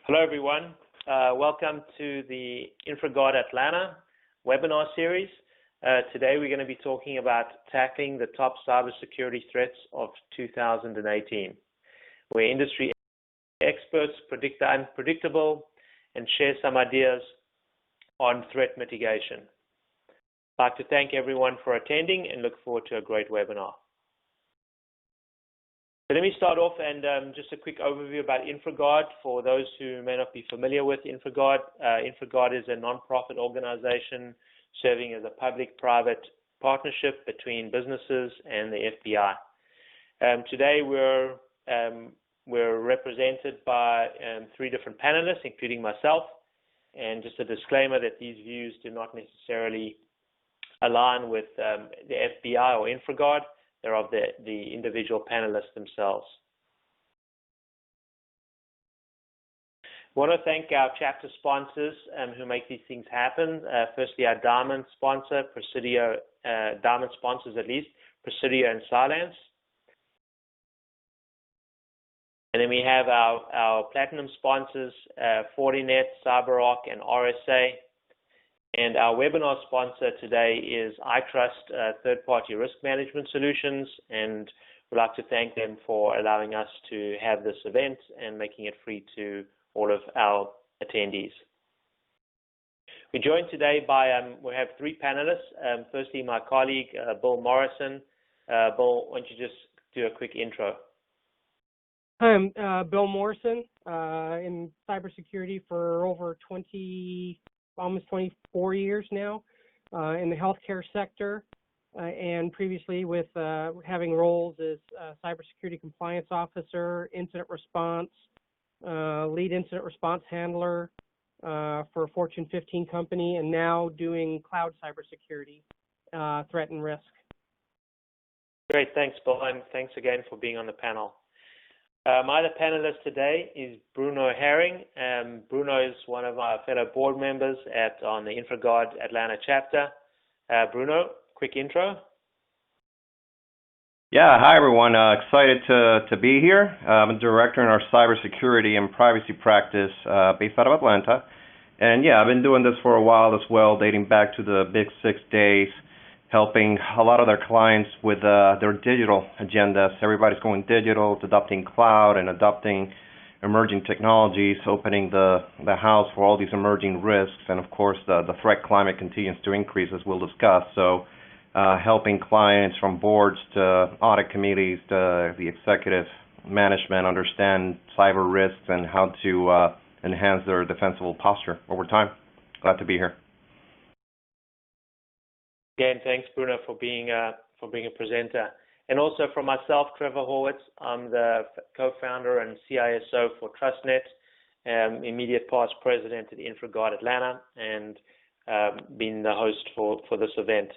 Hello, everyone. Welcome to the InfraGard Atlanta webinar series. Today, we're going to be talking about tackling the top cybersecurity threats of 2018, where industry experts predict the unpredictable and share some ideas on threat mitigation. I'd like to thank everyone for attending and look forward to a great webinar. So let me start off and just a quick overview about InfraGard for those who may not be familiar with InfraGard. InfraGard is a non-profit organization serving as a public-private partnership between businesses and the FBI. Today we're represented by three different panelists, including myself, and just a disclaimer that these views do not necessarily align with the FBI or InfraGard. They're of the individual panelists themselves. I want to thank our chapter sponsors who make these things happen. Firstly, our diamond sponsor, Presidio, diamond sponsors at least, Presidio and Cylance. And then we have our platinum sponsors, Fortinet, CyberArk, and RSA. And our webinar sponsor today is iTrust, third-party risk management solutions, and we'd like to thank them for allowing us to have this event and making it free to all of our attendees. We're joined today by, we have three panelists. Firstly, my colleague, Bill Morrison. Bill, why don't you just do a quick intro? Hi, I'm Bill Morrison, in cybersecurity for over almost 24 years now in the healthcare sector, and previously with having roles as cybersecurity compliance officer, incident response, lead incident response handler for a Fortune 15 company, and now doing cloud cybersecurity threat and risk. Great, thanks, Bill, and thanks again for being on the panel. My other panelist today is Bruno Herring. Bruno is one of our fellow board members on the InfraGard Atlanta chapter. Bruno, quick intro. Yeah, hi everyone. Excited to be here. I'm a director in our cybersecurity and privacy practice based out of Atlanta. And yeah, I've been doing this for a while as well, dating back to the Big 6 days, helping a lot of their clients with their digital agendas. Everybody's going digital, adopting cloud and adopting emerging technologies, opening the house for all these emerging risks. And of course, the threat climate continues to increase, as we'll discuss. So helping clients from boards to audit committees to the executive management understand cyber risks and how to enhance their defensible posture over time. Glad to be here. Again, thanks, Bruno, for being a presenter. And also from myself, Trevor Horwitz. I'm the co-founder and CISO for TrustNet, immediate past president at InfraGard Atlanta, and been the host for this event.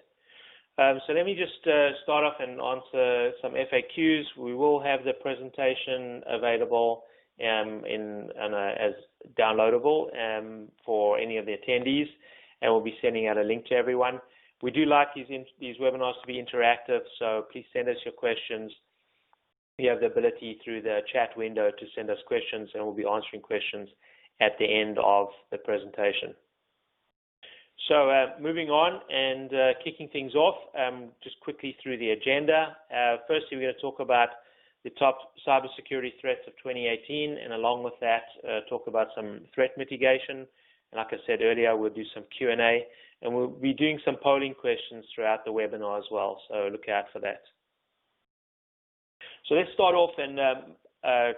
So let me just start off and answer some FAQs. We will have the presentation available as downloadable for any of the attendees, and we'll be sending out a link to everyone. We do like these webinars to be interactive, so please send us your questions. We have the ability through the chat window to send us questions, and we'll be answering questions at the end of the presentation. So moving on and kicking things off, just quickly through the agenda. Firstly, we're going to talk about the top cybersecurity threats of 2018, and along with that, talk about some threat mitigation. And like I said earlier, we'll do some Q&A. And we'll be doing some polling questions throughout the webinar as well, so look out for that. So let's start off and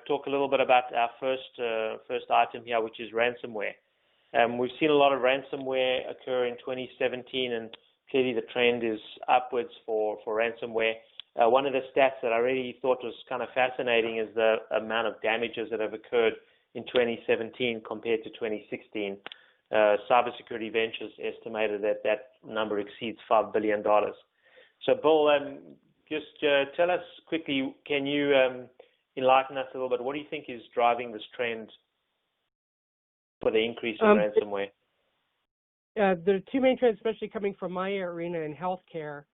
talk a little bit about our first item here, which is ransomware. We've seen a lot of ransomware occur in 2017, and clearly the trend is upwards for ransomware. One of the stats that I really thought was kind of fascinating is the amount of damages that have occurred in 2017 compared to 2016. Cybersecurity Ventures estimated that number exceeds $5 billion. So, Bill, just tell us quickly, can you enlighten us a little bit? What do you think is driving this trend for the increase in ransomware? The two main trends, especially coming from my arena in healthcare,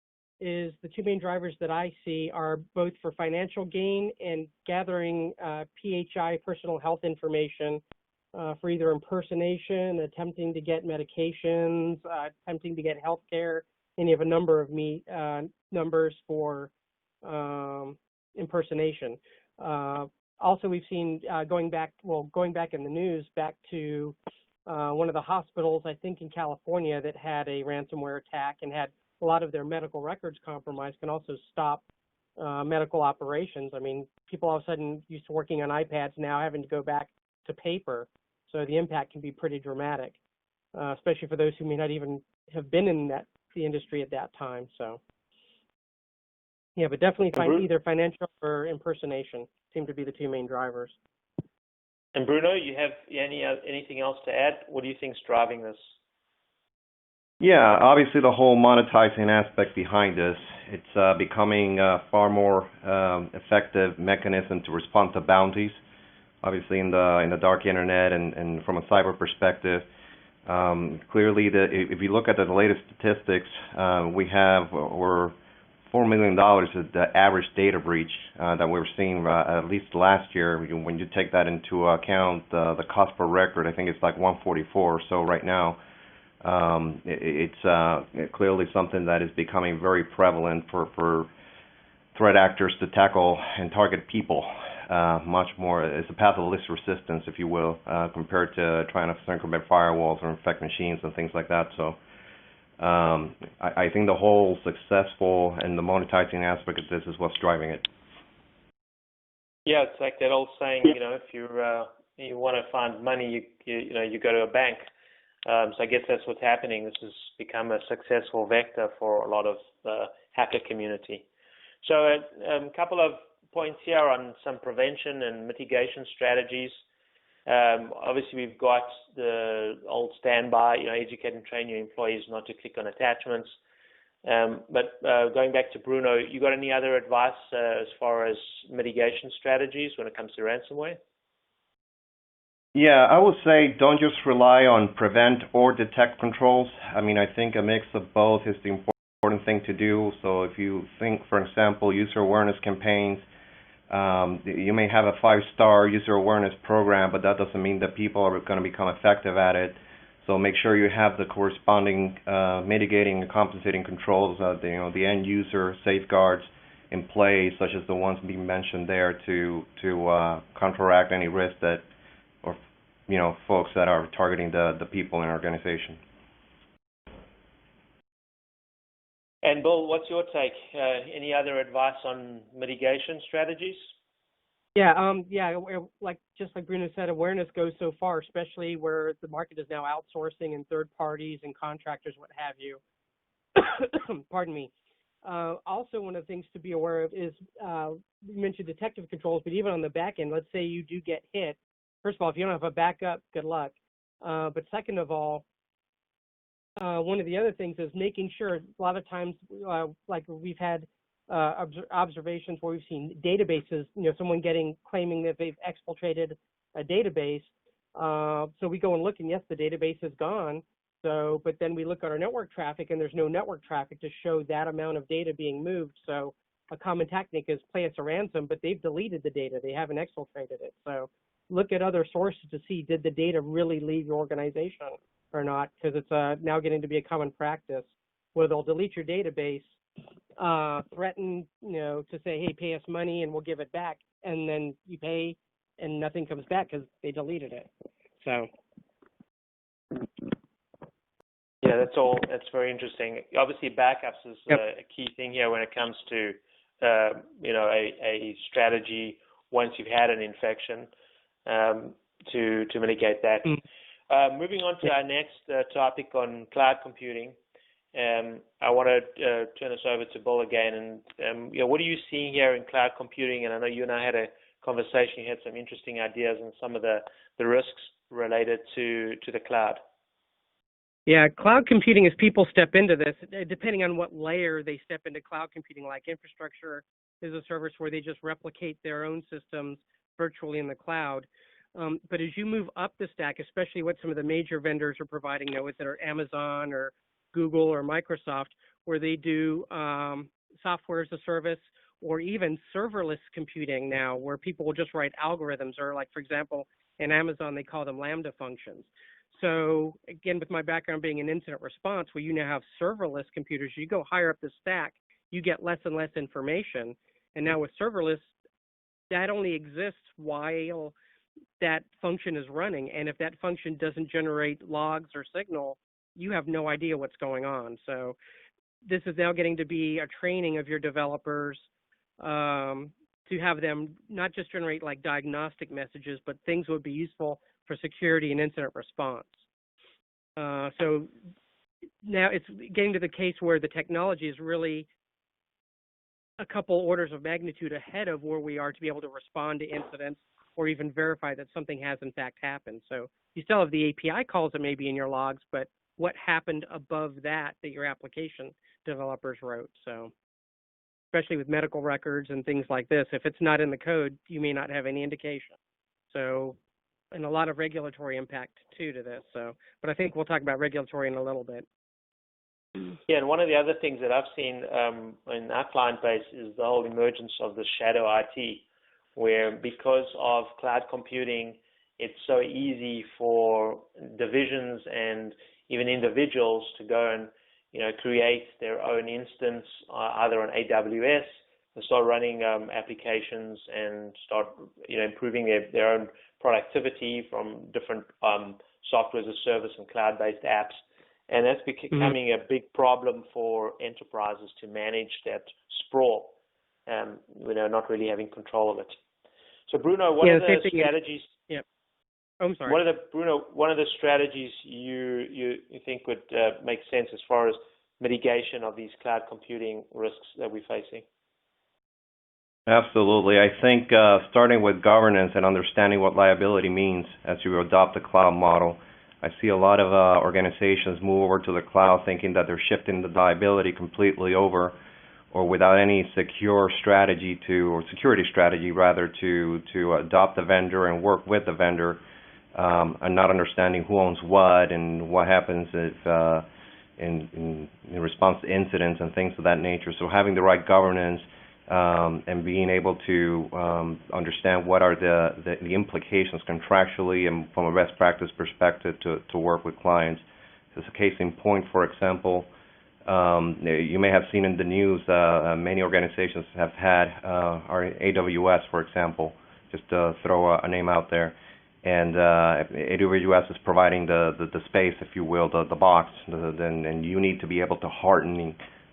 is the two main drivers that I see are both for financial gain and gathering PHI, personal health information, for either impersonation, attempting to get medications, attempting to get health care, and you have a number of numbers for impersonation. Also, we've seen going back in the news, back to one of the hospitals, I think in California, that had a ransomware attack and had a lot of their medical records compromised, can also stop medical operations. I mean, people all of a sudden used to working on iPads now having to go back to paper. So the impact can be pretty dramatic, especially for those who may not even have been in the industry at that time. So, yeah, but definitely either financial or impersonation seem to be the two main drivers. And Bruno, you have anything else to add? What do you think is driving this? Yeah, obviously the whole monetizing aspect behind this, it's becoming a far more effective mechanism to respond to bounties. Obviously in the dark internet and from a cyber perspective, clearly if you look at the latest statistics, we're $4 million is the average data breach that we were seeing at least last year. When you take that into account, the cost per record, I think it's like $144. So right now, it's clearly something that is becoming very prevalent for threat actors to tackle and target people much more. It's a path of least resistance, if you will, compared to trying to circumvent firewalls or infect machines and things like that. So I think the whole successful and the monetizing aspect of this is what's driving it. Yeah, it's like that old saying, if you want to find money, you go to a bank. So I guess that's what's happening. This has become a successful vector for a lot of the hacker community. So a couple of points here on some prevention and mitigation strategies. Obviously, we've got the old standby, educate and train your employees not to click on attachments. But going back to Bruno, you got any other advice as far as mitigation strategies when it comes to ransomware? Yeah, I would say don't just rely on prevent or detect controls. I mean, I think a mix of both is the important thing to do. So if you think, for example, user awareness campaigns, you may have a 5-star user awareness program, but that doesn't mean that people are going to become effective at it. So make sure you have the corresponding mitigating and compensating controls, the end user safeguards in place, such as the ones being mentioned there to counteract any risk that, or folks that are targeting the people in an organization. And Bill, what's your take? Any other advice on mitigation strategies? Yeah, just like Bruno said, awareness goes so far, especially where the market is now outsourcing and third parties and contractors, what have you. Pardon me. Also, one of the things to be aware of is, you mentioned detective controls, but even on the back end, let's say you do get hit. First of all, if you don't have a backup, good luck. But second of all, one of the other things is making sure, a lot of times, like we've had observations where we've seen databases, someone claiming that they've exfiltrated a database. So we go and look, and yes, the database is gone. So, but then we look at our network traffic, and there's no network traffic to show that amount of data being moved. So a common technique is play us a ransom, but they've deleted the data. They haven't exfiltrated it. So look at other sources to see, did the data really leave your organization or not? Because it's now getting to be a common practice where they'll delete your database, threaten, to say, hey, pay us money and we'll give it back. And then you pay and nothing comes back because they deleted it. So. Yeah, that's very interesting. Obviously, backups is a key thing here when it comes to, a strategy once you've had an infection to mitigate that. Moving on to our next topic on cloud computing. I want to turn this over to Bill again. And what are you seeing here in cloud computing? And I know you and I had a conversation. You had some interesting ideas on some of the risks related to the cloud. Yeah, cloud computing, as people step into this, depending on what layer they step into cloud computing, like infrastructure as a service where they just replicate their own systems virtually in the cloud. But as you move up the stack, especially what some of the major vendors are providing now, whether Amazon or Google or Microsoft, where they do software as a service, or even serverless computing now, where people will just write algorithms, or like, for example, in Amazon, they call them Lambda functions. So again, with my background being in incident response, where you now have serverless computers, you go higher up the stack, you get less and less information. And now with serverless, that only exists while that function is running. And if that function doesn't generate logs or signal, you have no idea what's going on. So this is now getting to be a training of your developers to have them not just generate like diagnostic messages, but things would be useful for security and incident response. So now it's getting to the case where the technology is really a couple orders of magnitude ahead of where we are to be able to respond to incidents or even verify that something has in fact happened. So you still have the API calls that may be in your logs, but what happened above that your application developers wrote. So especially with medical records and things like this, if it's not in the code, you may not have any indication. So, and a lot of regulatory impact too to this. So, but I think we'll talk about regulatory in a little bit. Yeah, and one of the other things that I've seen in our client base is the whole emergence of the shadow IT, where because of cloud computing, it's so easy for divisions and even individuals to go and create their own instance either on AWS and start running applications and start improving their own productivity from different software as a service and cloud-based apps. And that's becoming a big problem for enterprises to manage that sprawl, not really having control of it. So Bruno, what are the strategies? I'm sorry. One of the strategies you think would make sense as far as mitigation of these cloud computing risks that we're facing? Absolutely. I think starting with governance and understanding what liability means as you adopt the cloud model. I see a lot of organizations move over to the cloud thinking that they're shifting the liability completely over, or without any security strategy to adopt the vendor and work with the vendor, and not understanding who owns what and what happens if in response to incidents and things of that nature. So having the right governance and being able to understand what are the implications contractually and from a best practice perspective to work with clients. As a case in point, for example, you may have seen in the news many organizations have had our AWS, for example, just to throw a name out there. And AWS is providing the space, if you will, the box, and you need to be able to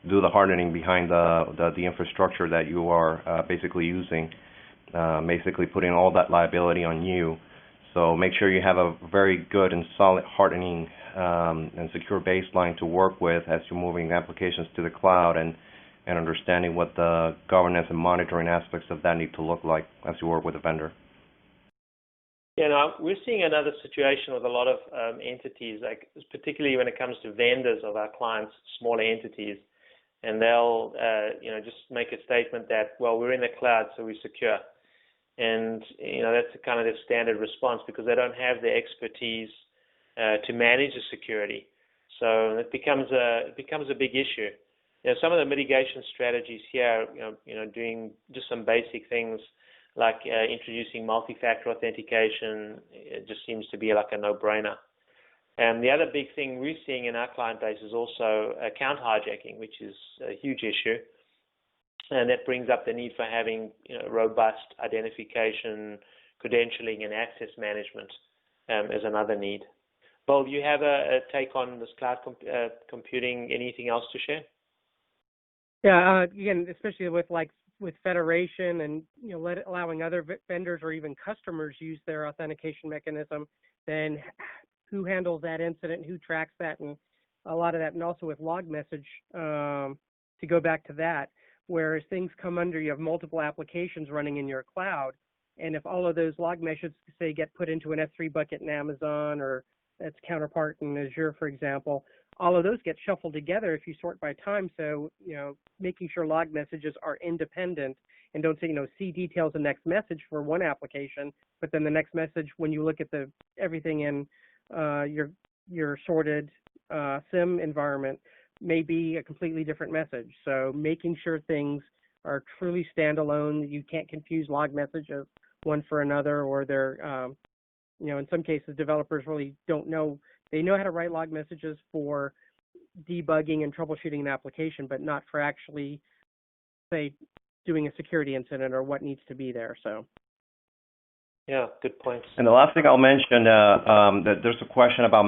do the hardening behind the infrastructure that you are basically using, basically putting all that liability on you. So make sure you have a very good and solid hardening and secure baseline to work with as you're moving applications to the cloud, and understanding what the governance and monitoring aspects of that need to look like as you work with a vendor. We're seeing another situation with a lot of entities, like particularly when it comes to vendors of our clients, smaller entities, and they'll just make a statement that, well, we're in the cloud, so we're secure. And that's kind of their standard response because they don't have the expertise to manage the security. So it becomes a big issue. Some of the mitigation strategies here, doing just some basic things like introducing multi-factor authentication, it just seems to be like a no-brainer. And the other big thing we're seeing in our client base is also account hijacking, which is a huge issue. And that brings up the need for having robust identification, credentialing, and access management as another need. Bill, do you have a take on this cloud computing? Anything else to share? Yeah, again, especially with federation and allowing other vendors or even customers use their authentication mechanism, then who handles that incident, who tracks that, and a lot of that, and also with log message to go back to that. Whereas things come under, you have multiple applications running in your cloud, and if all of those log messages, say, get put into an S3 bucket in Amazon or its counterpart in Azure, for example, all of those get shuffled together if you sort by time. So, making sure log messages are independent and don't say, see details the next message for one application, but then the next message, when you look at everything in your sorted SIM environment, may be a completely different message. So making sure things are truly standalone. You can't confuse log messages one for another, or they're, in some cases, developers really don't know. They know how to write log messages for debugging and troubleshooting an application, but not for actually, say, doing a security incident or what needs to be there. So. Yeah, good points. And the last thing I'll mention, that there's a question about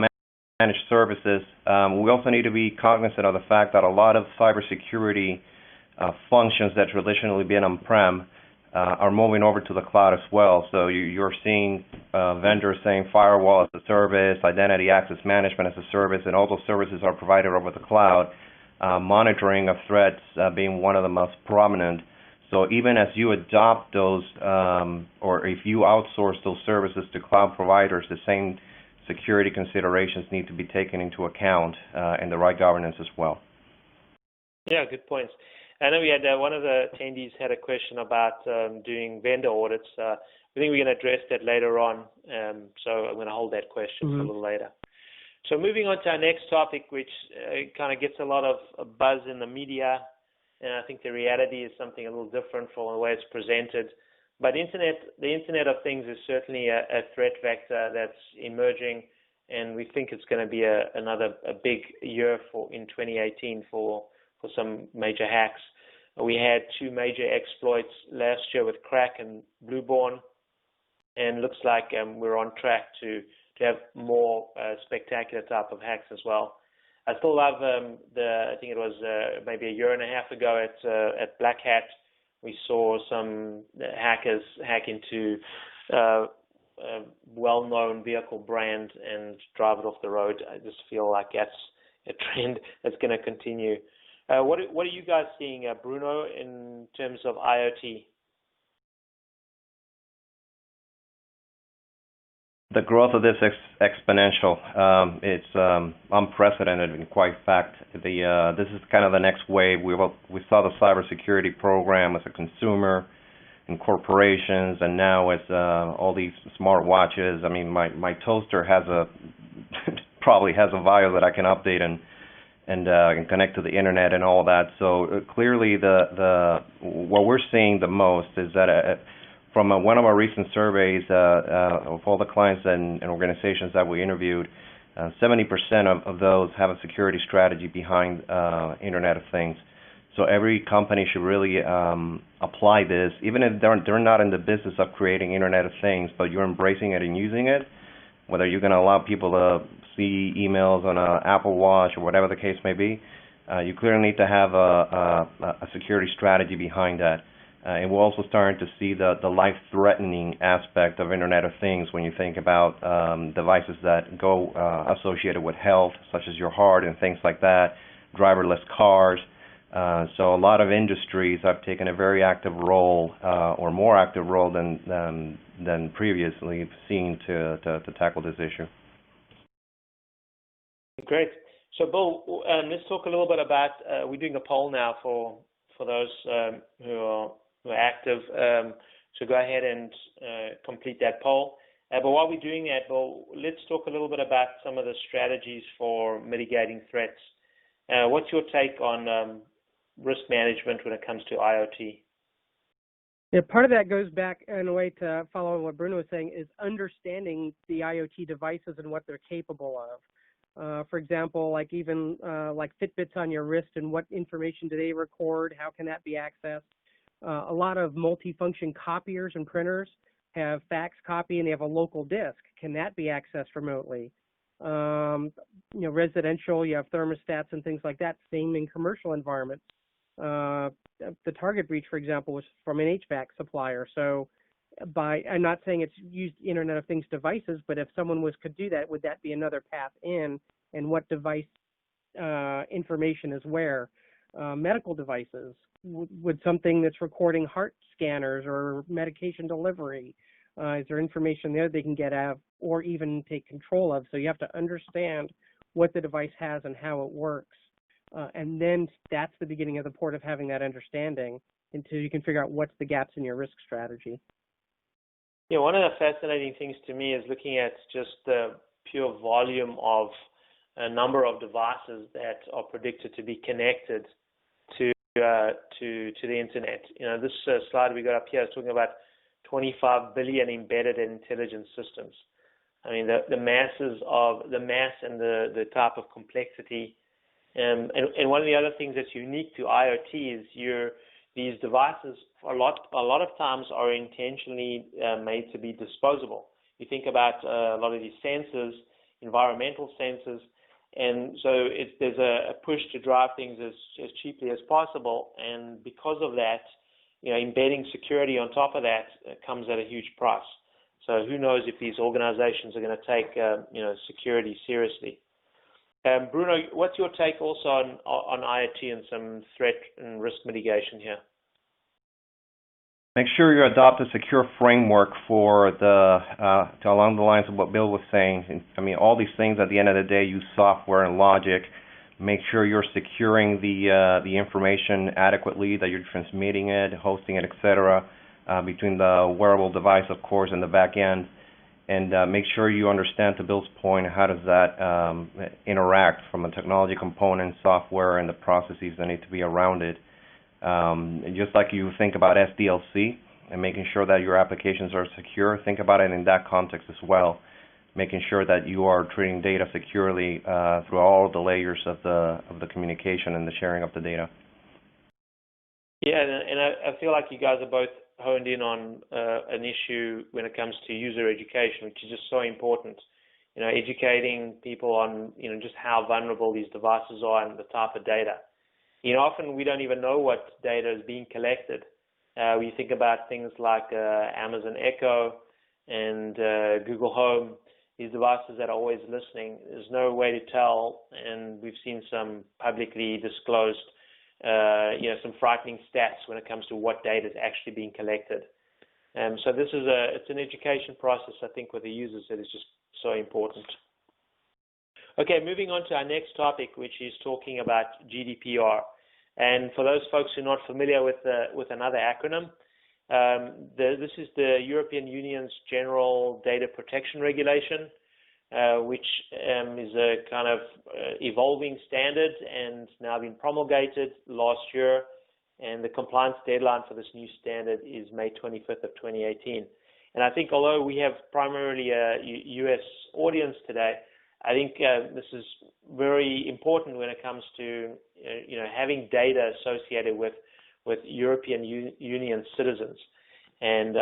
managed services. We also need to be cognizant of the fact that a lot of cybersecurity functions that traditionally been on-prem are moving over to the cloud as well. So you're seeing vendors saying firewall as a service, identity access management as a service, and all those services are provided over the cloud. Monitoring of threats being one of the most prominent. So even as you adopt those, or if you outsource those services to cloud providers, the same security considerations need to be taken into account and the right governance as well. Yeah, good points. I know we had one of the attendees had a question about doing vendor audits. I think we're going to address that later on, so I'm going to hold that question for a little later. So moving on to our next topic, which kind of gets a lot of buzz in the media, and I think the reality is something a little different from the way it's presented. But the Internet of Things is certainly a threat vector that's emerging, and we think it's going to be another big year in 2018 for some major hacks. We had 2 major exploits last year with Crack and Blueborn, and looks like we're on track to have more spectacular type of hacks as well. I still love I think it was maybe a year and a half ago at Black Hat, we saw some hackers hack into a well-known vehicle brand and drive it off the road. I just feel like that's a trend that's going to continue. What are you guys seeing, Bruno, in terms of IoT? The growth of this exponential. It's unprecedented in quite fact. This is kind of the next wave. We saw the cybersecurity program as a consumer in corporations, and now as all these smart watches. I mean, my toaster has probably has a Vio that I can update and connect to the internet and all that. So clearly, what we're seeing the most is that. From one of our recent surveys of all the clients and organizations that we interviewed, 70% of those have a security strategy behind Internet of Things. So every company should really apply this, even if they're not in the business of creating Internet of Things, but you're embracing it and using it, whether you're going to allow people to see emails on an Apple Watch or whatever the case may be, you clearly need to have a security strategy behind that. And we're also starting to see the life-threatening aspect of Internet of Things when you think about devices that go associated with health, such as your heart and things like that, driverless cars. So a lot of industries have taken a very active role, or more active role than previously seen to tackle this issue. Great. So, Bill, let's talk a little bit about. We're doing a poll now for those who are active. So go ahead and complete that poll. But while we're doing that, Bill, let's talk a little bit about some of the strategies for mitigating threats. What's your take on risk management when it comes to IoT? Yeah, part of that goes back in a way to follow on what Bruno was saying, is understanding the IoT devices and what they're capable of. For example, like even like Fitbits on your wrist, and what information do they record? How can that be accessed? A lot of multifunction copiers and printers have fax copy, and they have a local disk. Can that be accessed remotely? Residential, you have thermostats and things like that. Same in commercial environments. The Target breach, for example, was from an HVAC supplier. So, I'm not saying it's used Internet of Things devices, but if someone could do that, would that be another path in? And what device information is where? Medical devices. Would something that's recording heart scanners or medication delivery, is there information there they can get at or even take control of? So you have to understand what the device has and how it works. And then that's the beginning of the port of having that understanding until you can figure out what's the gaps in your risk strategy. Yeah, one of the fascinating things to me is looking at just the pure volume of a number of devices that are predicted to be connected to to the internet. This slide we got up here is talking about 25 billion embedded intelligence systems. I mean, the mass and the type of complexity. And one of the other things that's unique to IoT is these devices a lot of times are intentionally made to be disposable. You think about a lot of these sensors, environmental sensors, and so there's a push to drive things as cheaply as possible, and because of that, embedding security on top of that comes at a huge price. So who knows if these organizations are going to take security seriously. Bruno, what's your take also on IoT and some threat and risk mitigation here? Make sure you adopt a secure framework for along the lines of what Bill was saying. I mean, all these things at the end of the day use software and logic. Make sure you're securing the information adequately, that you're transmitting it, hosting it, etc., between the wearable device, of course, and the back end. And make sure you understand, to Bill's point, how does that interact from a technology component, software, and the processes that need to be around it. And just like you think about SDLC and making sure that your applications are secure, think about it in that context as well, making sure that you are treating data securely through all the layers of the communication and the sharing of the data. Yeah, and I feel like you guys are both honed in on an issue when it comes to user education, which is just so important. Educating people on just how vulnerable these devices are and the type of data. Often we don't even know what data is being collected. We think about things like Amazon Echo and Google Home, these devices that are always listening. There's no way to tell, and we've seen some publicly disclosed, some frightening stats when it comes to what data is actually being collected. So it's an education process, I think, with the users that is just so important. Okay, moving on to our next topic, which is talking about GDPR. And for those folks who are not familiar with another acronym, this is the European Union's General Data Protection Regulation, which is a kind of evolving standard and now been promulgated last year. And the compliance deadline for this new standard is May 25th of 2018. And I think although we have primarily a U.S. audience today, I think this is very important when it comes to having data associated with European Union citizens. And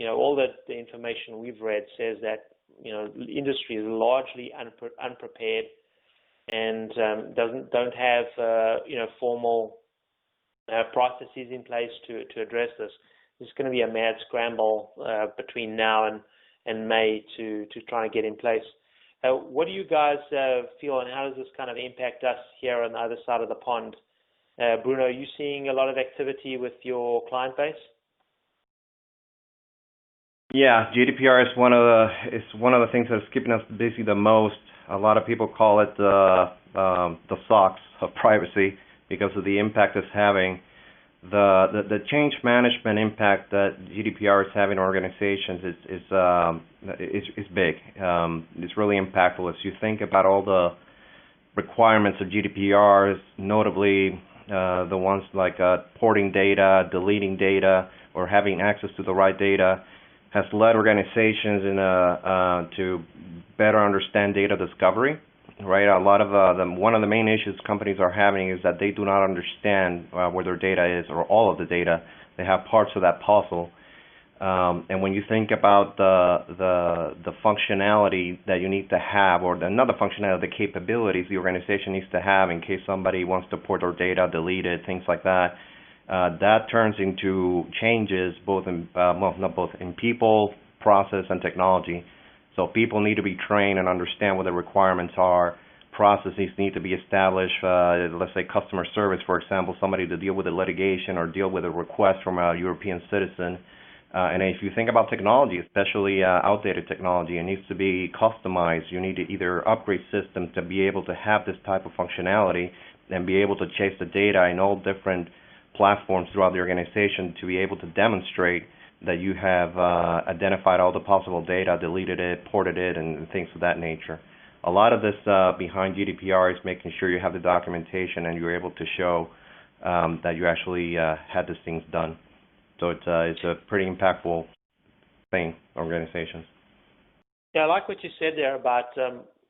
all the information we've read says that industry is largely unprepared and don't have formal processes in place to address this. There's going to be a mad scramble between now and May to try and get in place. What do you guys feel, and how does this kind of impact us here on the other side of the pond? Bruno, are you seeing a lot of activity with your client base? Yeah, GDPR is one of the things that's keeping us busy the most. A lot of people call it the SOX of privacy because of the impact it's having. The change management impact that GDPR is having on organizations is big. It's really impactful. As you think about all the requirements of GDPR, notably the ones like porting data, deleting data, or having access to the right data, has led organizations to better understand data discovery. Right, a lot of one of the main issues companies are having is that they do not understand where their data is, or all of the data. They have parts of that puzzle, and when you think about the functionality that you need to have, or another functionality, the capabilities the organization needs to have in case somebody wants to port their data, delete it, things like that, that turns into changes both in people, process, and technology. So people need to be trained and understand what the requirements are. Processes need to be established. Let's say customer service, for example, somebody to deal with a litigation or deal with a request from a European citizen. And if you think about technology, especially outdated technology, it needs to be customized. You need to either upgrade systems to be able to have this type of functionality and be able to chase the data in all different platforms throughout the organization to be able to demonstrate that you have identified all the possible data, deleted it, ported it, and things of that nature. A lot of this behind GDPR is making sure you have the documentation and you're able to show that you actually had these things done. So it's a pretty impactful thing, organizations. Yeah, I like what you said there about,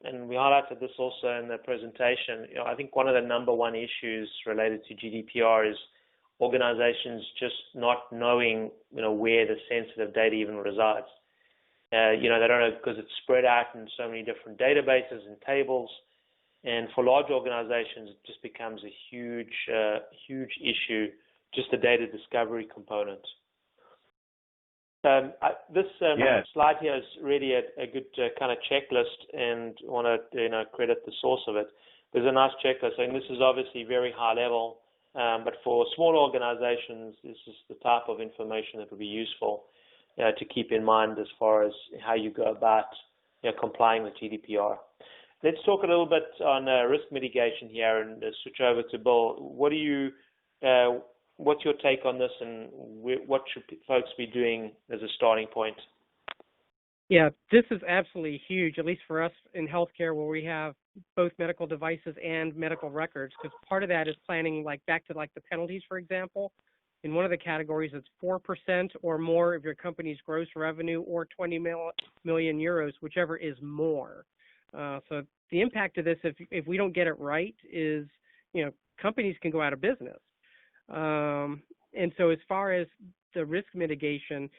and we highlighted this also in the presentation. I think one of the number one issues related to GDPR is organizations just not knowing, where the sensitive data even resides. They don't know because it's spread out in so many different databases and tables. And for large organizations, it just becomes a huge issue, just the data discovery component. This slide here is really a good kind of checklist, and I want to credit the source of it. There's a nice checklist, and this is obviously very high level, but for small organizations, this is the type of information that would be useful to keep in mind as far as how you go about complying with GDPR. Let's talk a little bit on risk mitigation here, and switch over to Bill. What's your take on this, and what should folks be doing as a starting point? Yeah, this is absolutely huge, at least for us in healthcare, where we have both medical devices and medical records, because part of that is planning, back to the penalties, for example. In one of the categories, it's 4% or more of your company's gross revenue, or 20 million euros, whichever is more. So the impact of this, if we don't get it right, is companies can go out of business. And so as far as the risk mitigation,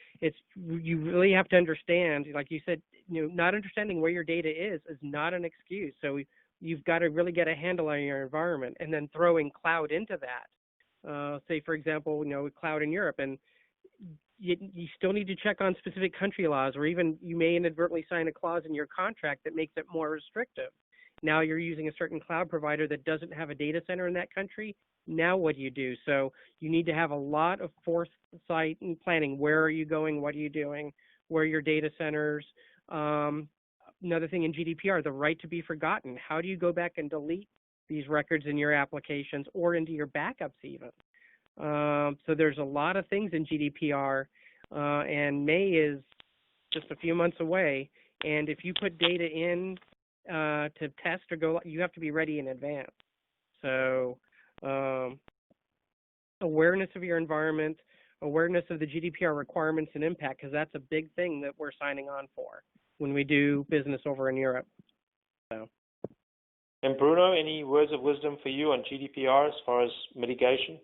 you really have to understand, like you said, not understanding where your data is not an excuse. So you've got to really get a handle on your environment, and then throwing cloud into that. Say, for example, cloud in Europe, and you still need to check on specific country laws, or even you may inadvertently sign a clause in your contract that makes it more restrictive. Now you're using a certain cloud provider that doesn't have a data center in that country. Now what do you do? So you need to have a lot of foresight and planning. Where are you going? What are you doing? Where are your data centers? Another thing in GDPR, the right to be forgotten. How do you go back and delete these records in your applications or into your backups even? So there's a lot of things in GDPR, and May is just a few months away. And if you put data in to test or go, you have to be ready in advance. So awareness of your environment, awareness of the GDPR requirements and impact, because that's a big thing that we're signing on for when we do business over in Europe. So. And Bruno, any words of wisdom for you on GDPR as far as mitigation?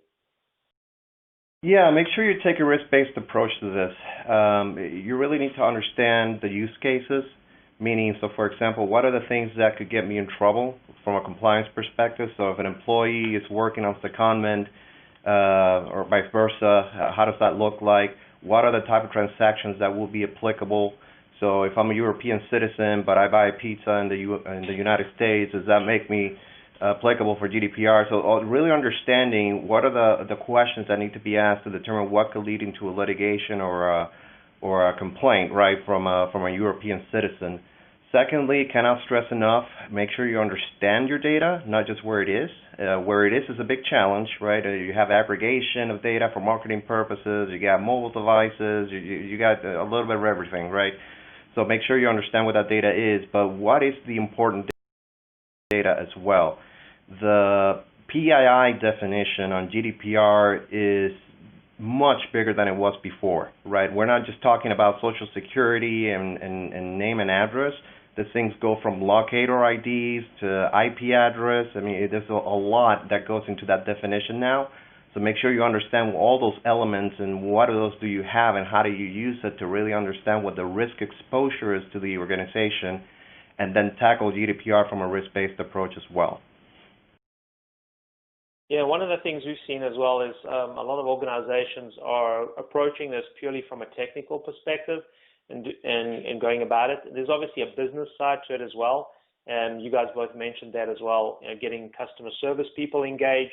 Yeah, make sure you take a risk-based approach to this. You really need to understand the use cases, meaning, so for example, what are the things that could get me in trouble from a compliance perspective? So if an employee is working on secondment or vice versa, how does that look like? What are the type of transactions that will be applicable? So if I'm a European citizen, but I buy a pizza in the United States, does that make me applicable for GDPR? So really understanding what are the questions that need to be asked to determine what could lead into a litigation or a complaint, right, from a European citizen. Secondly, cannot stress enough, make sure you understand your data, not just where it is. Where it is a big challenge, right? You have aggregation of data for marketing purposes, you got mobile devices, you got a little bit of everything, right? So make sure you understand what that data is, but what is the important data as well? The PII definition on GDPR is much bigger than it was before, right? We're not just talking about Social Security and name and address. These things go from locator IDs to IP address. I mean, there's a lot that goes into that definition now. So make sure you understand all those elements and what of those do you have and how do you use it to really understand what the risk exposure is to the organization, and then tackle GDPR from a risk-based approach as well. Yeah, one of the things we've seen as well is a lot of organizations are approaching this purely from a technical perspective and going about it. There's obviously a business side to it as well, and you guys both mentioned that as well, getting customer service people engaged,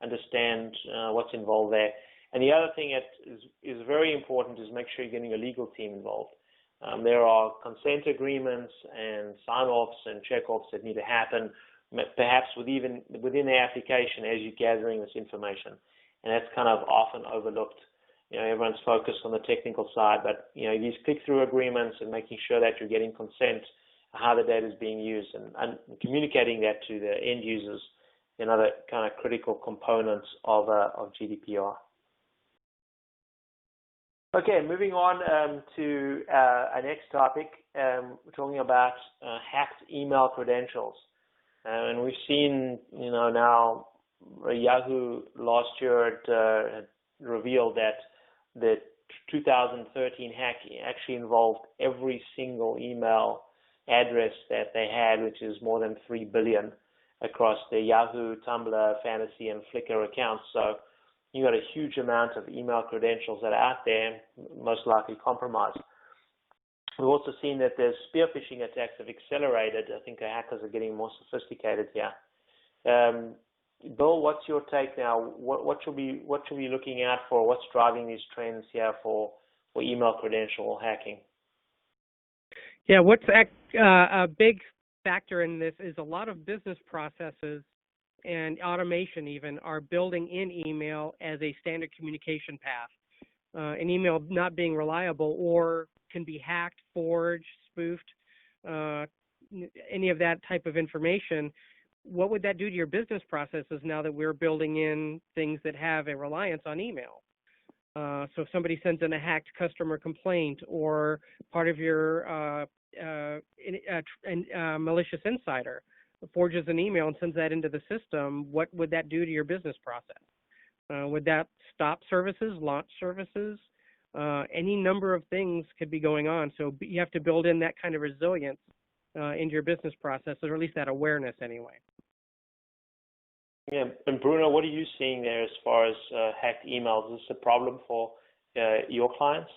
understand what's involved there. And the other thing that is very important is make sure you're getting your legal team involved. There are consent agreements and sign-offs and check-offs that need to happen, perhaps within the application as you're gathering this information. And that's kind of often overlooked. Everyone's focused on the technical side, but these click-through agreements and making sure that you're getting consent, how the data is being used, and communicating that to the end users another kind of critical components of GDPR. Okay, moving on to our next topic. We're talking about hacked email credentials, and we've seen, now Yahoo last year had revealed that the 2013 hack actually involved every single email address that they had, which is more than 3 billion across the Yahoo, Tumblr, Fantasy, and Flickr accounts. So you got a huge amount of email credentials that are out there, most likely compromised. We've also seen that the spear phishing attacks have accelerated. I think the hackers are getting more sophisticated here. Bill, what's your take now? What should we be looking out for? What's driving these trends here for email credential hacking? Yeah, what's a big factor in this is a lot of business processes and automation even are building in email as a standard communication path. An email not being reliable or can be hacked, forged, spoofed, any of that type of information. What would that do to your business processes now that we're building in things that have a reliance on email? So if somebody sends in a hacked customer complaint or part of your malicious insider forges an email and sends that into the system, what would that do to your business process? Would that stop services, launch services? Any number of things could be going on. So you have to build in that kind of resilience into your business process, or at least that awareness anyway. Yeah, and Bruno, what are you seeing there as far as hacked emails? Is this a problem for your clients?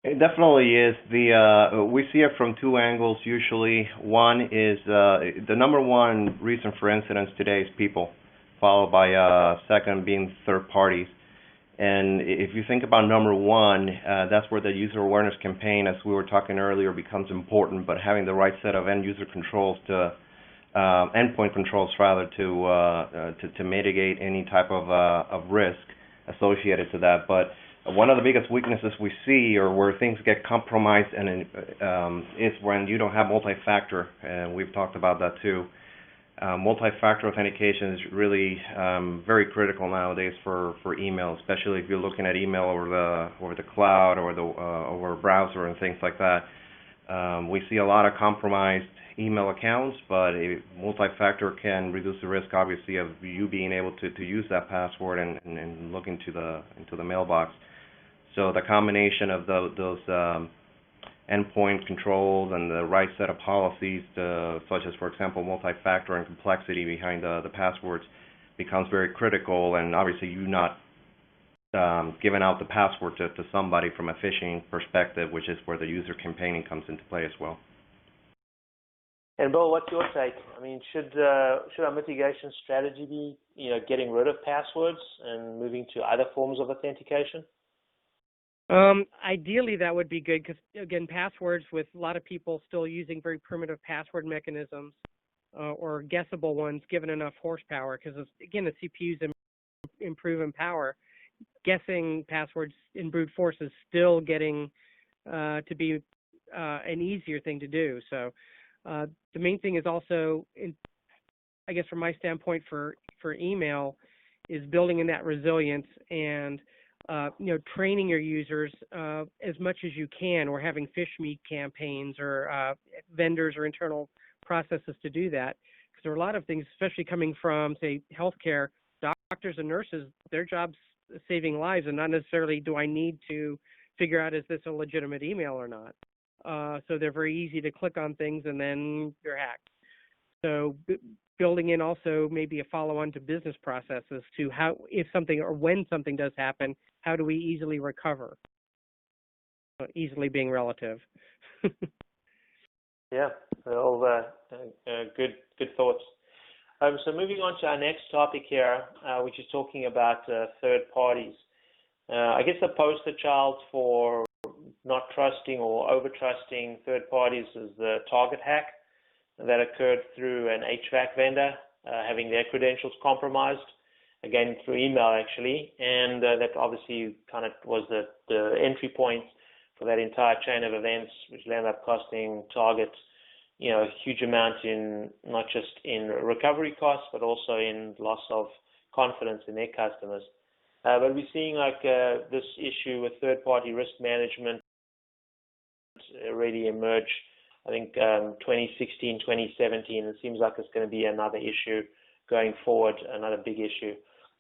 It definitely is. We see it from two angles usually. One is the number one reason for incidents today is people, followed by second being third parties. And if you think about number one, that's where the user awareness campaign, as we were talking earlier, becomes important. But having the right set of end user controls endpoint controls rather to mitigate any type of risk associated to that. But one of the biggest weaknesses we see, or where things get compromised, and is when you don't have multi-factor, and we've talked about that too. Multi-factor authentication is really very critical nowadays for email, especially if you're looking at email over the cloud or over a browser and things like that. We see a lot of compromised email accounts, but a multi-factor can reduce the risk, obviously, of you being able to use that password and look into the mailbox. So the combination of those endpoint controls and the right set of policies, such as, for example, multi-factor and complexity behind the passwords, becomes very critical. And obviously, you not giving out the password to somebody from a phishing perspective, which is where the user campaigning comes into play as well. And Bill, what's your take? I mean, should our mitigation strategy be, getting rid of passwords and moving to other forms of authentication? Ideally, that would be good because, again, passwords, with a lot of people still using very primitive password mechanisms or guessable ones, given enough horsepower, because, again, the CPUs improve in power. Guessing passwords in brute force is still getting to be an easier thing to do. So the main thing is also, I guess from my standpoint for email, is building in that resilience and training your users as much as you can, or having fish meat campaigns or vendors or internal processes to do that. Because there are a lot of things, especially coming from, say, healthcare, doctors and nurses, their job's saving lives, and not necessarily do I need to figure out, is this a legitimate email or not? So they're very easy to click on things and then they're hacked. So building in also maybe a follow-on to business processes to how, if something or when something does happen, how do we easily recover? Easily being relative. Yeah, all good thoughts. So moving on to our next topic here, which is talking about third parties. I guess the poster child for not trusting or over-trusting third parties is the Target hack that occurred through an HVAC vendor having their credentials compromised, again through email actually, and that obviously kind of was the entry point for that entire chain of events, which ended up costing Target a huge amount in not just in recovery costs, but also in loss of confidence in their customers. But we're seeing this issue with third-party risk management really emerge, I think, 2016, 2017. It seems like it's going to be another issue going forward, another big issue.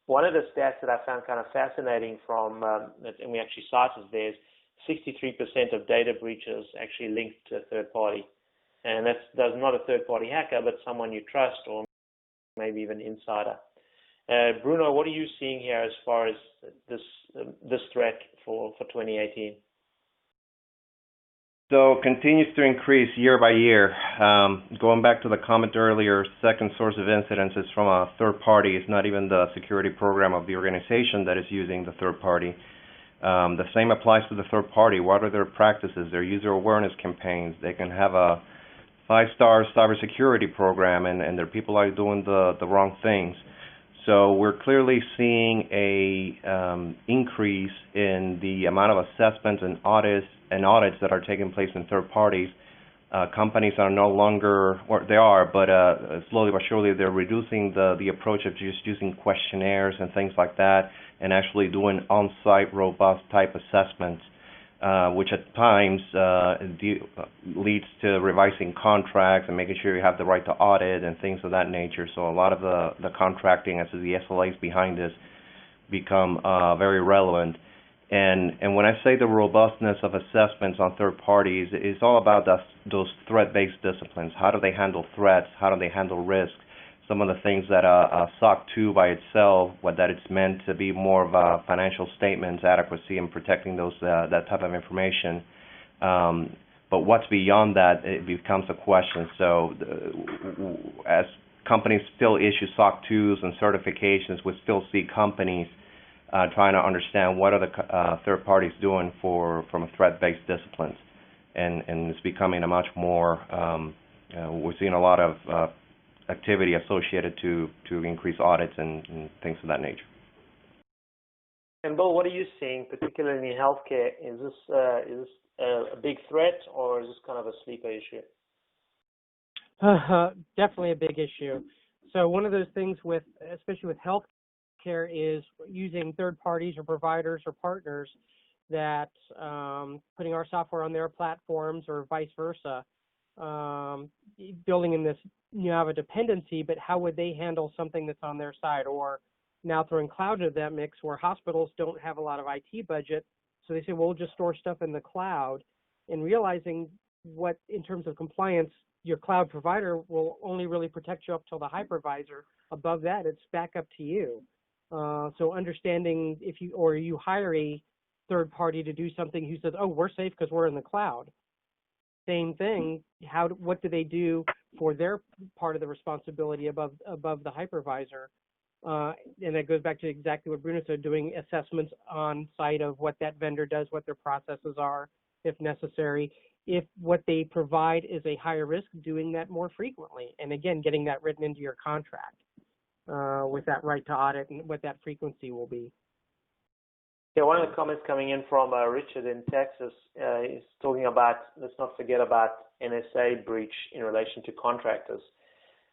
One of the stats that I found kind of fascinating from, and we actually cited there, is 63% of data breaches actually linked to a third party. And that's not a third-party hacker, but someone you trust or maybe even insider. Bruno, what are you seeing here as far as this threat for 2018? So it continues to increase year by year. Going back to the comment earlier, second source of incidents is from a third party. It's not even the security program of the organization that is using the third party. The same applies to the third party. What are their practices, their user awareness campaigns? They can have a 5-star cybersecurity program, and their people are doing the wrong things. So we're clearly seeing a increase in the amount of assessments and audits that are taking place in third parties. Companies are no longer, or they are, but slowly but surely they're reducing the approach of just using questionnaires and things like that, and actually doing on-site robust type assessments, which at times leads to revising contracts and making sure you have the right to audit and things of that nature. So a lot of the contracting as the SLAs behind this become very relevant. And when I say the robustness of assessments on third parties, it's all about those threat-based disciplines. How do they handle threats? How do they handle risk? Some of the things that a SOC 2 by itself, that it's meant to be more of a financial statements, adequacy, and protecting those that type of information. But what's beyond that, it becomes a question. So as companies still issue SOC 2s and certifications, we still see companies trying to understand what are the third parties doing from a threat-based disciplines. And it's becoming a much more, we're seeing a lot of activity associated to increase audits and things of that nature. And Bill, what are you seeing, particularly in healthcare? Is this a big threat, or is this kind of a sleeper issue? Definitely a big issue. So one of those things especially with healthcare, is using third parties or providers or partners that putting our software on their platforms or vice versa. Building in this, you have a dependency, but how would they handle something that's on their side? Or now throwing cloud into that mix, where hospitals don't have a lot of IT budget, so they say, well, we'll just store stuff in the cloud, and realizing what, in terms of compliance, your cloud provider will only really protect you up till the hypervisor. Above that, it's back up to you. So understanding if you hire a third party to do something who says, oh, we're safe because we're in the cloud. Same thing. What do they do for their part of the responsibility above the hypervisor? And that goes back to exactly what Bruno said, doing assessments on site of what that vendor does, what their processes are, if necessary. If what they provide is a higher risk, doing that more frequently. And again, getting that written into your contract with that right to audit and what that frequency will be. Yeah, one of the comments coming in from Richard in Texas is talking about, let's not forget about NSA breach in relation to contractors.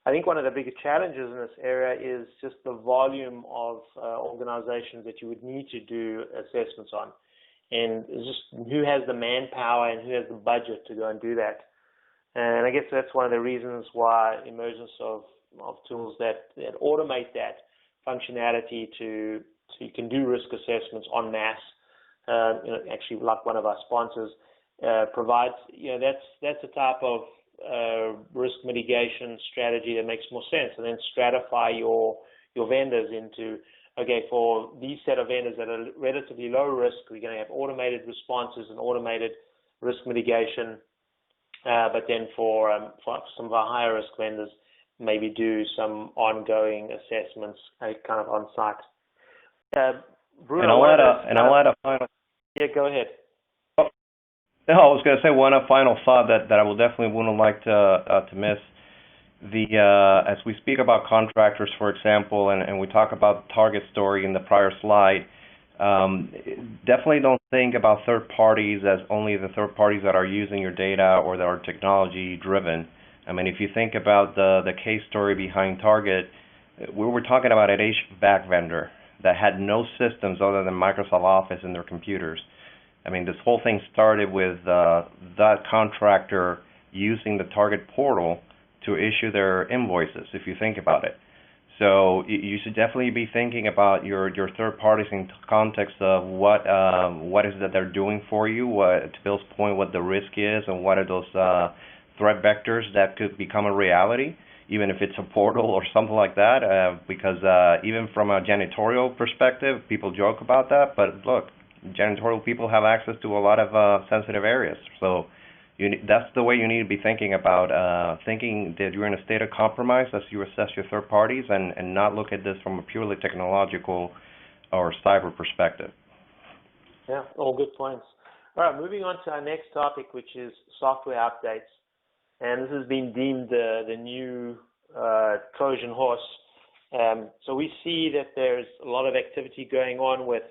I think one of the biggest challenges in this area is just the volume of organizations that you would need to do assessments on. And just who has the manpower and who has the budget to go and do that. And I guess that's one of the reasons why emergence of tools that automate that functionality so you can do risk assessments en masse. Actually, like one of our sponsors provides, that's a type of risk mitigation strategy that makes more sense. And then stratify your vendors into, okay, for these set of vendors that are relatively low risk, we're going to have automated responses and automated risk mitigation. But then for some of our higher risk vendors, maybe do some ongoing assessments kind of on site. Bruno, and I'll add a final. Yeah, go ahead. No, I was going to say one final thought that I will definitely wouldn't like to miss. As we speak about contractors, for example, and we talk about the target story in the prior slide, definitely don't think about third parties as only the third parties that are using your data or that are technology driven. I mean, if you think about the case story behind Target, we were talking about an HVAC vendor that had no systems other than Microsoft Office in their computers. I mean, this whole thing started with that contractor using the Target portal to issue their invoices, if you think about it. So you should definitely be thinking about your third parties in context of what is it that they're doing for you, what, to Bill's point, what the risk is, and what are those threat vectors that could become a reality, even if it's a portal or something like that. Because even from a janitorial perspective, people joke about that, but look, janitorial people have access to a lot of sensitive areas. So that's the way you need to be thinking about thinking that you're in a state of compromise as you assess your third parties, and not look at this from a purely technological or cyber perspective. Yeah, all good points. All right, moving on to our next topic, which is software updates. And this has been deemed the new Trojan horse. So we see that there's a lot of activity going on with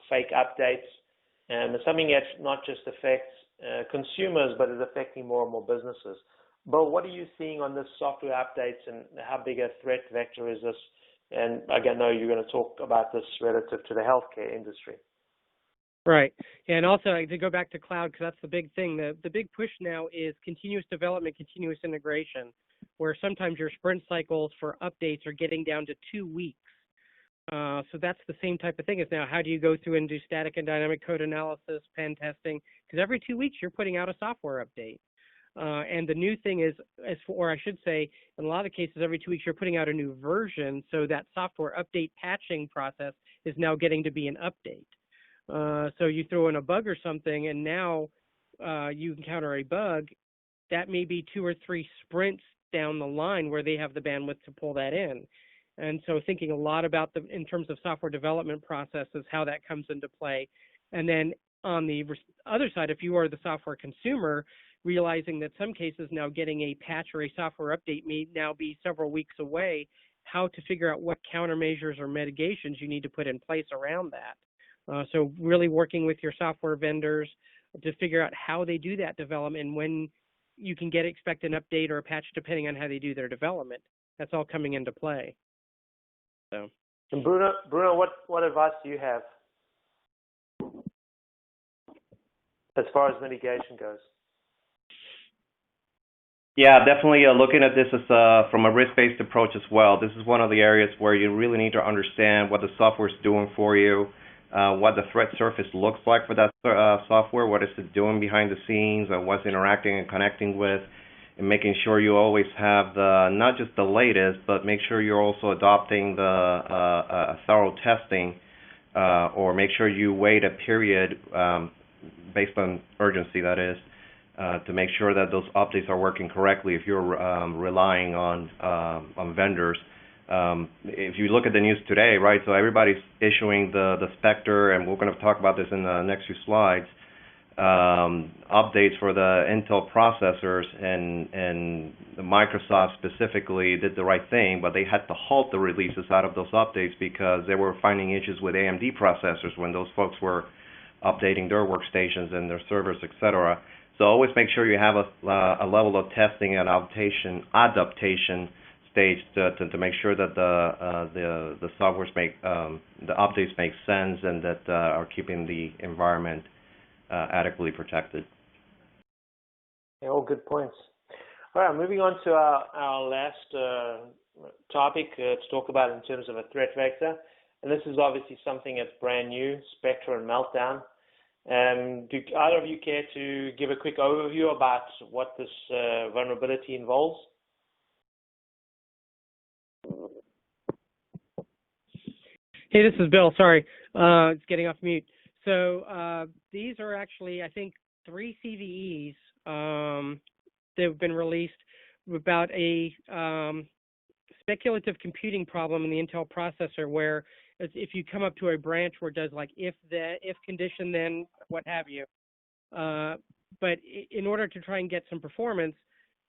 fake updates, and it's something that not just affects consumers, but is affecting more and more businesses. But what are you seeing on this software updates, and how big a threat vector is this? And I know you're going to talk about this relative to the healthcare industry. Right. And also, to go back to cloud, because that's the big thing. The big push now is continuous development, continuous integration, where sometimes your sprint cycles for updates are getting down to 2 weeks. So that's the same type of thing as now. How do you go through and do static and dynamic code analysis, pen testing? Because every 2 weeks you're putting out a software update. And the new thing is, or I should say, in a lot of cases, every 2 weeks you're putting out a new version. So that software update patching process is now getting to be an update. So you throw in a bug or something, and now you encounter a bug. That may be 2 or 3 sprints down the line where they have the bandwidth to pull that in. And so thinking a lot about in terms of software development processes, how that comes into play. And then on the other side, if you are the software consumer, realizing that some cases now getting a patch or a software update may now be several weeks away, how to figure out what countermeasures or mitigations you need to put in place around that. So really working with your software vendors to figure out how they do that development and when you can expect an update or a patch depending on how they do their development. That's all coming into play. So. And Bruno, what advice do you have as far as mitigation goes? Yeah, definitely looking at this as from a risk-based approach as well. This is one of the areas where you really need to understand what the software is doing for you, what the threat surface looks like for that software, what is it doing behind the scenes, and what's interacting and connecting with, and making sure you always have not just the latest, but make sure you're also adopting the thorough testing, or make sure you wait a period based on urgency, that is, to make sure that those updates are working correctly if you're relying on vendors. If you look at the news today, right, so everybody's issuing the Spectre, and we're going to talk about this in the next few slides, updates for the Intel processors, and Microsoft specifically did the right thing, but they had to halt the releases out of those updates because they were finding issues with AMD processors when those folks were updating their workstations and their servers, etc. So always make sure you have a level of testing and adaptation stage to make sure that the softwares the updates make sense and that are keeping the environment adequately protected. Yeah, all good points. All right, moving on to our last topic to talk about in terms of a threat vector, and this is obviously something that's brand new, Spectre and Meltdown. Do either of you care to give a quick overview about what this vulnerability involves? Hey, this is Bill. Sorry, it's getting off mute. So these are actually, I think, 3 CVEs that have been released about a speculative computing problem in the Intel processor, where if you come up to a branch where it does like if condition, then what have you. But in order to try and get some performance,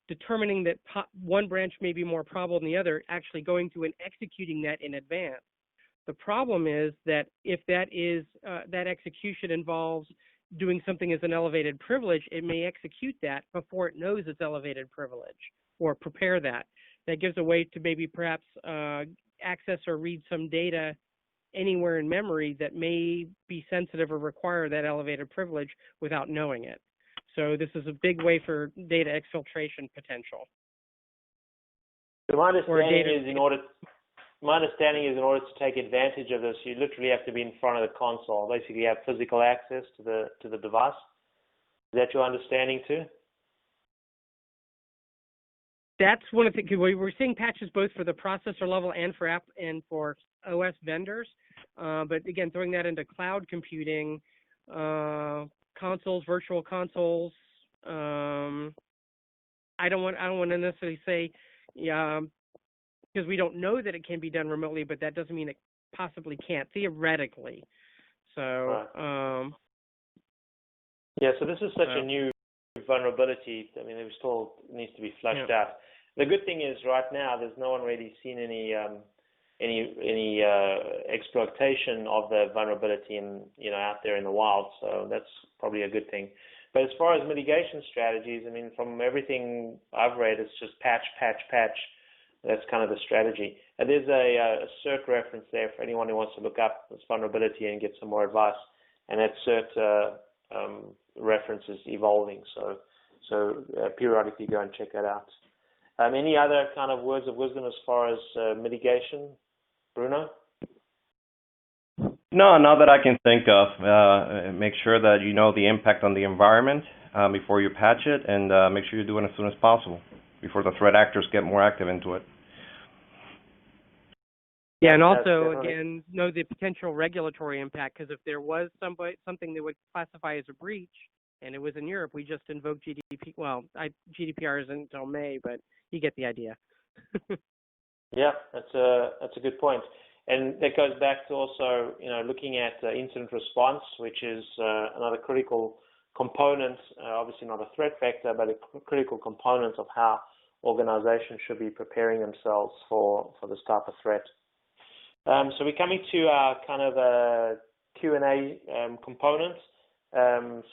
determining that one branch may be more probable than the other, actually going through and executing that in advance. The problem is that if that execution involves doing something as an elevated privilege, it may execute that before it knows it's elevated privilege. or prepare that. That gives a way to maybe perhaps access or read some data anywhere in memory that may be sensitive or require that elevated privilege without knowing it. So this is a big way for data exfiltration potential. So my understanding is in order to take advantage of this, you literally have to be in front of the console. Basically, have physical access to the device. Is that your understanding too? That's one of the things. We're seeing patches both for the processor level and for app and for OS vendors. But again, throwing that into cloud computing, consoles, virtual consoles. I don't want to necessarily say, because we don't know that it can be done remotely, but that doesn't mean it possibly can't theoretically. So. Right. Yeah. So this is such a new vulnerability. I mean, it still needs to be flushed out. The good thing is, right now, there's no one really seen any exploitation of the vulnerability out there in the wild. So that's probably a good thing. But as far as mitigation strategies, I mean, from everything I've read, it's just patch, patch, patch. That's kind of the strategy. And there's a CERT reference there for anyone who wants to look up this vulnerability and get some more advice. And that CERT reference is evolving. So periodically go and check that out. Any other kind of words of wisdom as far as mitigation, Bruno? No, not that I can think of. Make sure that you know the impact on the environment before you patch it, and make sure you do it as soon as possible before the threat actors get more active into it. Yeah, and also, again, know the potential regulatory impact, because if there was something that would classify as a breach, and it was in Europe, we just invoked GDPR. Well, GDPR isn't until May, but you get the idea. Yeah, that's a good point. And that goes back to also, looking at incident response, which is another critical component, obviously not a threat vector, but a critical component of how organizations should be preparing themselves for this type of threat. So we're coming to our kind of Q&A component.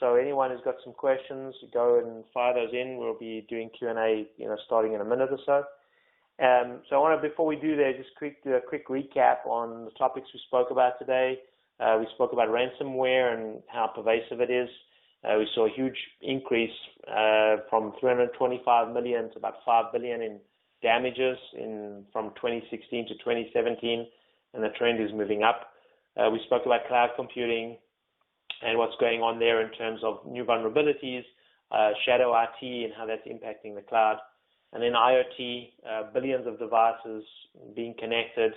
So anyone who's got some questions, go and fire those in. We'll be doing Q&A, starting in a minute or so. So I want to, before we do that, just do a quick recap on the topics we spoke about today. We spoke about ransomware and how pervasive it is. We saw a huge increase from 325 million to about 5 billion in damages from 2016 to 2017, and the trend is moving up. We spoke about cloud computing and what's going on there in terms of new vulnerabilities, shadow IT and how that's impacting the cloud. And then IoT, billions of devices being connected,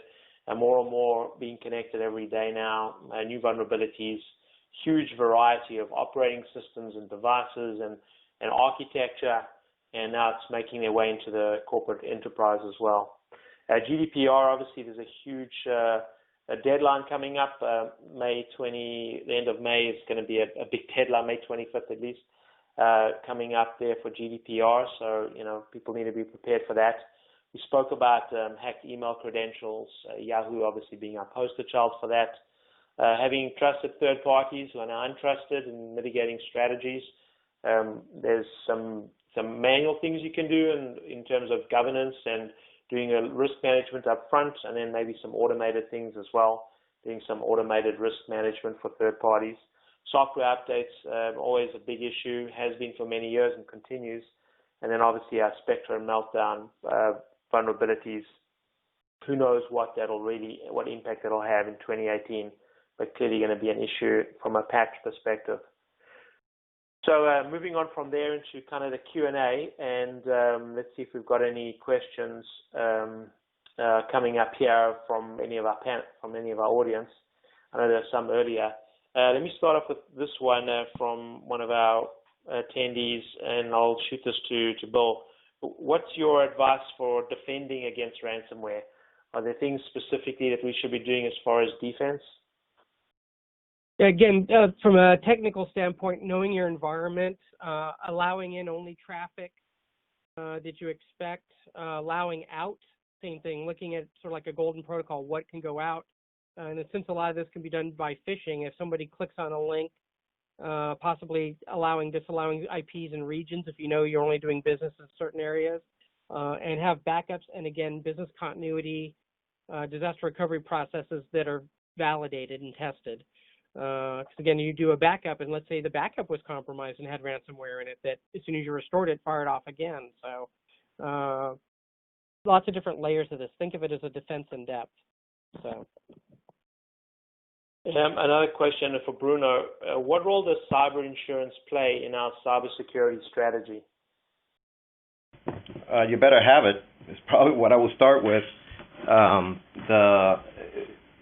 more and more being connected every day now, new vulnerabilities, huge variety of operating systems and devices and architecture, and now it's making their way into the corporate enterprise as well. GDPR, obviously, there's a huge a deadline coming up. The end of May is going to be a big deadline, May 25th at least, coming up there for GDPR. So, people need to be prepared for that. We spoke about hacked email credentials, Yahoo obviously being our poster child for that. Having trusted third parties who are now untrusted and mitigating strategies. There's some manual things you can do in terms of governance and doing a risk management up front, and then maybe some automated things as well, doing some automated risk management for third parties. Software updates, always a big issue, has been for many years and continues. And then obviously our Spectre and Meltdown vulnerabilities. Who knows what impact that'll have in 2018, but clearly going to be an issue from a patch perspective. So moving on from there into kind of the Q&A, and let's see if we've got any questions coming up here from any of our audience. I know there's some earlier. Let me start off with this one from one of our attendees, and I'll shoot this to Bill. What's your advice for defending against ransomware? Are there things specifically that we should be doing as far as defense? Again, from a technical standpoint, knowing your environment, allowing in only traffic that you expect, allowing out, same thing, looking at sort of like a golden protocol, what can go out. And since a lot of this can be done by phishing, if somebody clicks on a link, possibly disallowing IPs and regions if you know you're only doing business in certain areas. and have backups and, again, business continuity, disaster recovery processes that are validated and tested. Because, again, you do a backup, and let's say the backup was compromised and had ransomware in it, that as soon as you restored it, fired off again. So lots of different layers of this. Think of it as a defense in depth. So. Another question for Bruno. What role does cyber insurance play in our cybersecurity strategy? You better have it. It's probably what I will start with.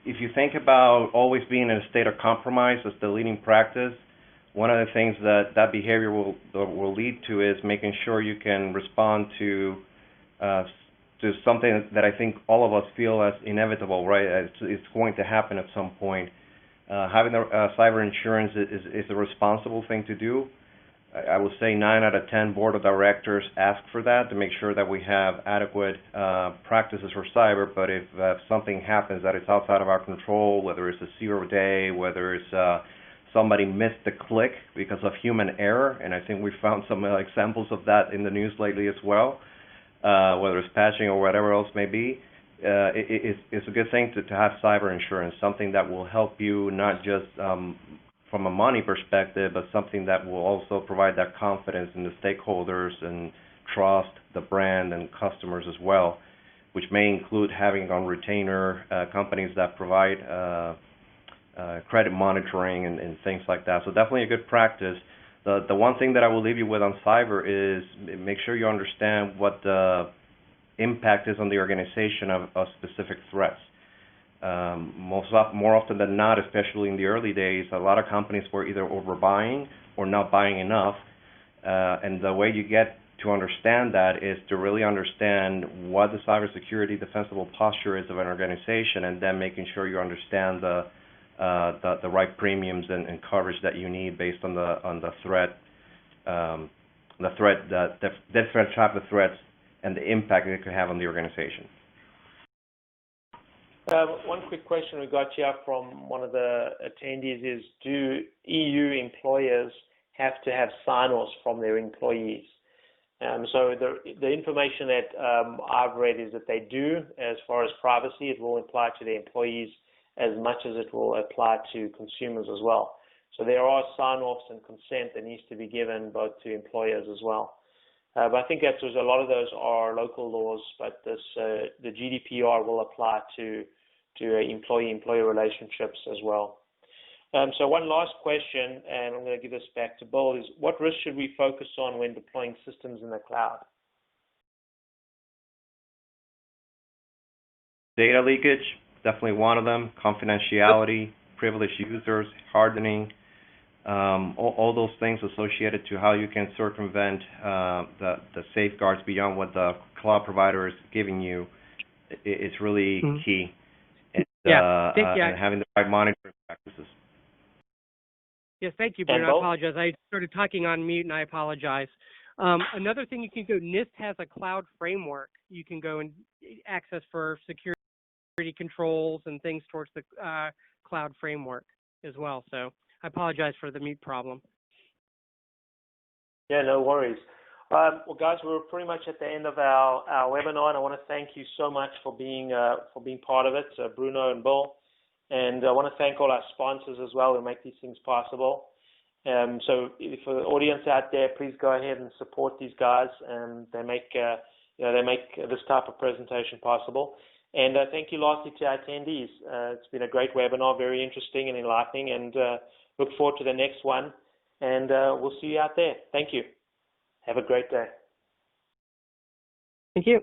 If you think about always being in a state of compromise as the leading practice, one of the things that behavior will lead to is making sure you can respond to something that I think all of us feel as inevitable, right? It's going to happen at some point. Having cyber insurance is a responsible thing to do. I would say 9 out of 10 board of directors ask for that to make sure that we have adequate practices for cyber. But if something happens that is outside of our control, whether it's a 0-day, whether it's somebody missed the click because of human error, and I think we found some examples of that in the news lately as well, whether it's patching or whatever else may be, it's a good thing to have cyber insurance, something that will help you not just from a money perspective, but something that will also provide that confidence in the stakeholders and trust the brand and customers as well, which may include having on retainer companies that provide credit monitoring and things like that. So definitely a good practice. The one thing that I will leave you with on cyber is make sure you understand what the impact is on the organization of specific threats. More often than not, especially in the early days, a lot of companies were either overbuying or not buying enough. And the way you get to understand that is to really understand what the cybersecurity defensible posture is of an organization, and then making sure you understand the right premiums and coverage that you need based on the threat, different type of threats, and the impact it could have on the organization. One quick question we got here from one of the attendees is, do EU employers have to have sign-offs from their employees? So the information that I've read is that they do. As far as privacy, it will apply to the employees as much as it will apply to consumers as well. So there are sign-offs and consent that needs to be given both to employers as well. But I think that a lot of those are local laws, but the GDPR will apply to employee-employer relationships as well. So one last question, and I'm going to give this back to Bill, is what risks should we focus on when deploying systems in the cloud? Data leakage, definitely one of them. Confidentiality, privileged users, hardening, all those things associated to how you can circumvent the safeguards beyond what the cloud provider is giving you is really key. And, and having the right monitoring practices. Yes, thank you, Bruno. I apologize. I started talking on mute, and I apologize. Another thing you can go, NIST has a cloud framework you can go and access for security controls and things towards the cloud framework as well. So I apologize for the mute problem. Yeah, no worries. Well, guys, we're pretty much at the end of our webinar, and I want to thank you so much for being part of it, Bruno and Bill. And I want to thank all our sponsors as well who make these things possible. So for the audience out there, please go ahead and support these guys. They make this type of presentation possible. And thank you lastly to our attendees. It's been a great webinar, very interesting and enlightening, and look forward to the next one. And we'll see you out there. Thank you. Have a great day. Thank you.